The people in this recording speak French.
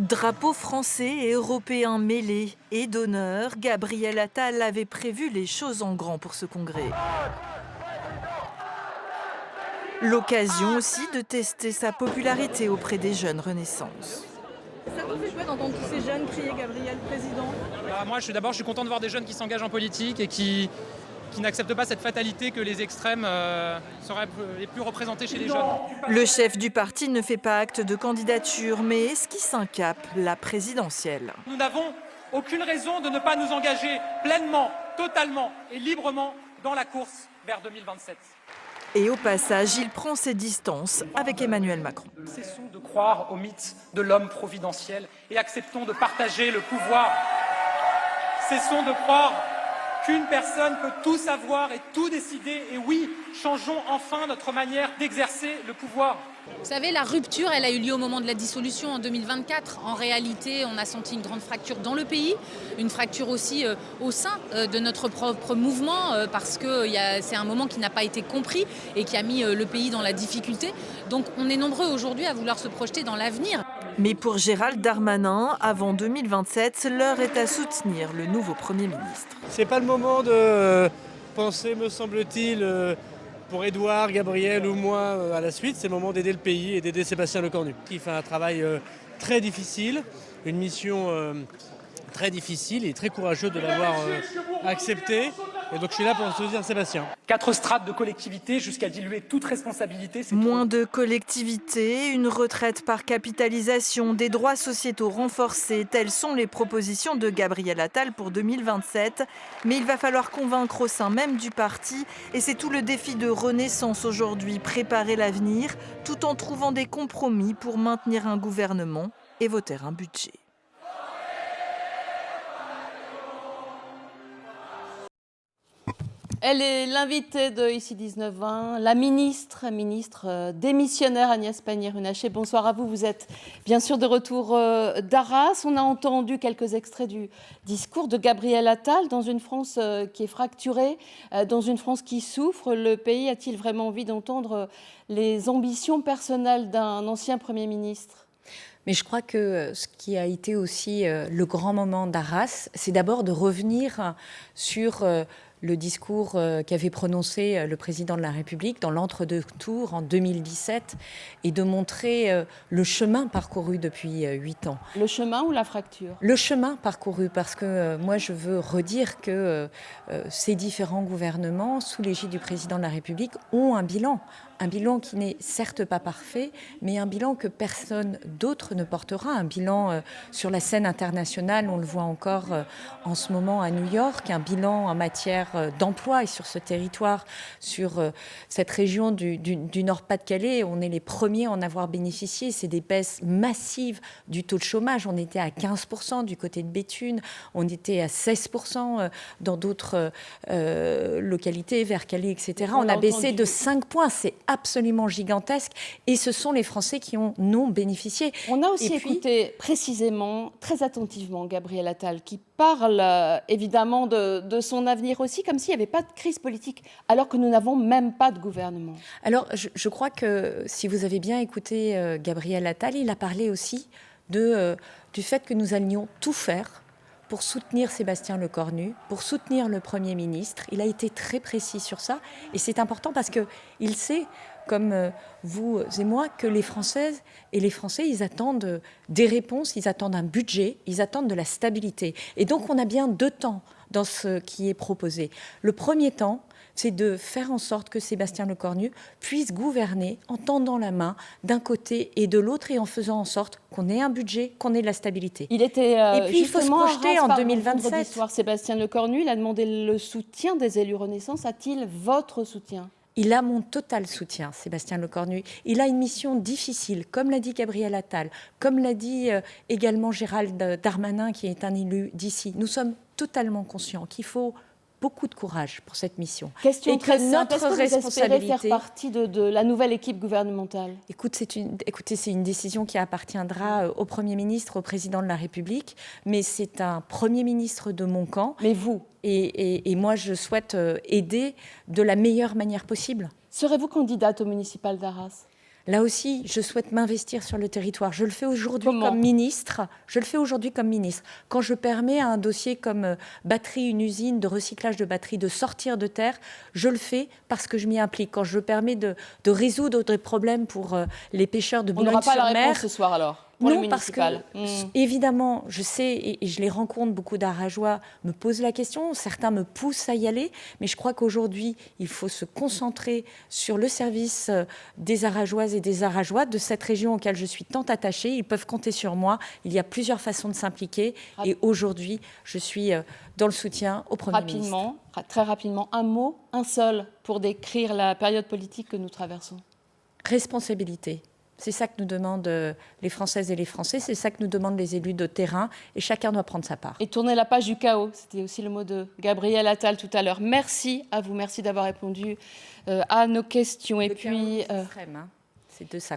Drapeaux français et européens mêlés et d'honneur, Gabriel Attal avait prévu les choses en grand pour ce congrès. L'occasion aussi de tester sa popularité auprès des jeunes Renaissance. Ça vous fait quoi d'entendre tous ces jeunes crier Gabriel président? Moi, je suis content de voir des jeunes qui s'engagent en politique et qui n'acceptent pas cette fatalité que les extrêmes seraient les plus représentés chez les jeunes. Le chef du parti ne fait pas acte de candidature, mais esquisse un cap, la présidentielle. Nous n'avons aucune raison de ne pas nous engager pleinement, totalement et librement dans la course vers 2027. Et au passage, il prend ses distances avec Emmanuel Macron. Cessons de croire au mythe de l'homme providentiel et acceptons de partager le pouvoir. Cessons de croire qu'une personne peut tout savoir et tout décider. Et oui, changeons enfin notre manière d'exercer le pouvoir. Vous savez, la rupture, elle a eu lieu au moment de la dissolution en 2024. En réalité, on a senti une grande fracture dans le pays, une fracture aussi au sein de notre propre mouvement, parce que c'est un moment qui n'a pas été compris et qui a mis le pays dans la difficulté. Donc on est nombreux aujourd'hui à vouloir se projeter dans l'avenir. Mais pour Gérald Darmanin, avant 2027, l'heure est à soutenir le nouveau Premier ministre. C'est pas le moment de penser, me semble-t-il, pour Édouard, Gabriel ou moi à la suite. C'est le moment d'aider le pays et d'aider Sébastien Lecornu, qui fait un travail très difficile, une mission très difficile et très courageux de l'avoir accepté. Et donc je suis là pour soutenir Sébastien. 4 strates de collectivité jusqu'à diluer toute responsabilité. Moins de collectivité, une retraite par capitalisation, des droits sociétaux renforcés, telles sont les propositions de Gabriel Attal pour 2027. Mais il va falloir convaincre au sein même du parti, et c'est tout le défi de Renaissance aujourd'hui, préparer l'avenir, tout en trouvant des compromis pour maintenir un gouvernement et voter un budget. Elle est l'invitée de Ici 19-20, la ministre démissionnaire Agnès Pannier-Runacher. Bonsoir à vous, vous êtes bien sûr de retour d'Arras. On a entendu quelques extraits du discours de Gabriel Attal dans une France qui est fracturée, dans une France qui souffre. Le pays a-t-il vraiment envie d'entendre les ambitions personnelles d'un ancien Premier ministre ? Mais je crois que ce qui a été aussi le grand moment d'Arras, c'est d'abord de revenir sur le discours qu'avait prononcé le président de la République dans l'entre-deux tours en 2017 et de montrer le chemin parcouru depuis 8 ans. Le chemin ou la fracture ? Le chemin parcouru, parce que moi je veux redire que ces différents gouvernements, sous l'égide du président de la République, ont un bilan qui n'est certes pas parfait, mais un bilan que personne d'autre ne portera, un bilan sur la scène internationale, on le voit encore en ce moment à New York, un bilan en matière d'emploi et sur ce territoire, sur cette région du Nord-Pas-de-Calais, on est les premiers à en avoir bénéficié, c'est des baisses massives du taux de chômage, on était à 15% du côté de Béthune, on était à 16% dans d'autres localités, vers Calais, etc. On a baissé de 5 points, c'est absolument gigantesque et ce sont les Français qui en ont bénéficié. On a aussi écouté précisément, très attentivement, Gabriel Attal qui parle évidemment de son avenir aussi, comme s'il n'y avait pas de crise politique, alors que nous n'avons même pas de gouvernement. Alors je crois que si vous avez bien écouté Gabriel Attal, il a parlé aussi du fait que nous allions tout faire pour soutenir Sébastien Lecornu, pour soutenir le Premier ministre. Il a été très précis sur ça. Et c'est important parce qu'il sait, comme vous et moi, que les Françaises et les Français, ils attendent des réponses, ils attendent un budget, ils attendent de la stabilité. Et donc, on a bien 2 temps dans ce qui est proposé. Le premier temps, c'est de faire en sorte que Sébastien Lecornu puisse gouverner en tendant la main d'un côté et de l'autre et en faisant en sorte qu'on ait un budget, qu'on ait de la stabilité. Il était et puis il faut se projeter en 2027. Sébastien Lecornu, il a demandé le soutien des élus Renaissance. A-t-il votre soutien ? Il a mon total soutien, Sébastien Lecornu. Il a une mission difficile, comme l'a dit Gabriel Attal, comme l'a dit également Gérald Darmanin, qui est un élu d'ici. Nous sommes totalement conscients qu'il faut beaucoup de courage pour cette mission. Question et très que simple. notre Est-ce que vous espérez responsabilité faire partie de la nouvelle équipe gouvernementale ? Écoutez, c'est une décision qui appartiendra au Premier ministre, au Président de la République, mais c'est un Premier ministre de mon camp. Mais vous ? Et moi, je souhaite aider de la meilleure manière possible. Serez-vous candidate au municipal d'Arras ? Là aussi, je souhaite m'investir sur le territoire. Je le fais aujourd'hui Comment ? comme ministre. Quand je permets à un dossier comme batterie, une usine de recyclage de batteries, de sortir de terre, je le fais parce que je m'y implique. Quand je permets de résoudre des problèmes pour les pêcheurs de On n'aura pas la Boulogne-sur-Mer... réponse ce soir alors pour Non, le municipal. parce que, évidemment, je sais, et je les rencontre, beaucoup d'Arageois me posent la question, certains me poussent à y aller, mais je crois qu'aujourd'hui, il faut se concentrer sur le service des Arageoises et des Arageois de cette région auquel je suis tant attachée. Ils peuvent compter sur moi. Il y a plusieurs façons de s'impliquer, et aujourd'hui, je suis dans le soutien au Premier ministre. Très rapidement, un mot, un seul, pour décrire la période politique que nous traversons. Responsabilité. C'est ça que nous demandent les Françaises et les Français, c'est ça que nous demandent les élus de terrain, et chacun doit prendre sa part. Et tourner la page du chaos, c'était aussi le mot de Gabriel Attal tout à l'heure. Merci à vous, merci d'avoir répondu à nos questions. Le chaos extrême, hein. C'est de ça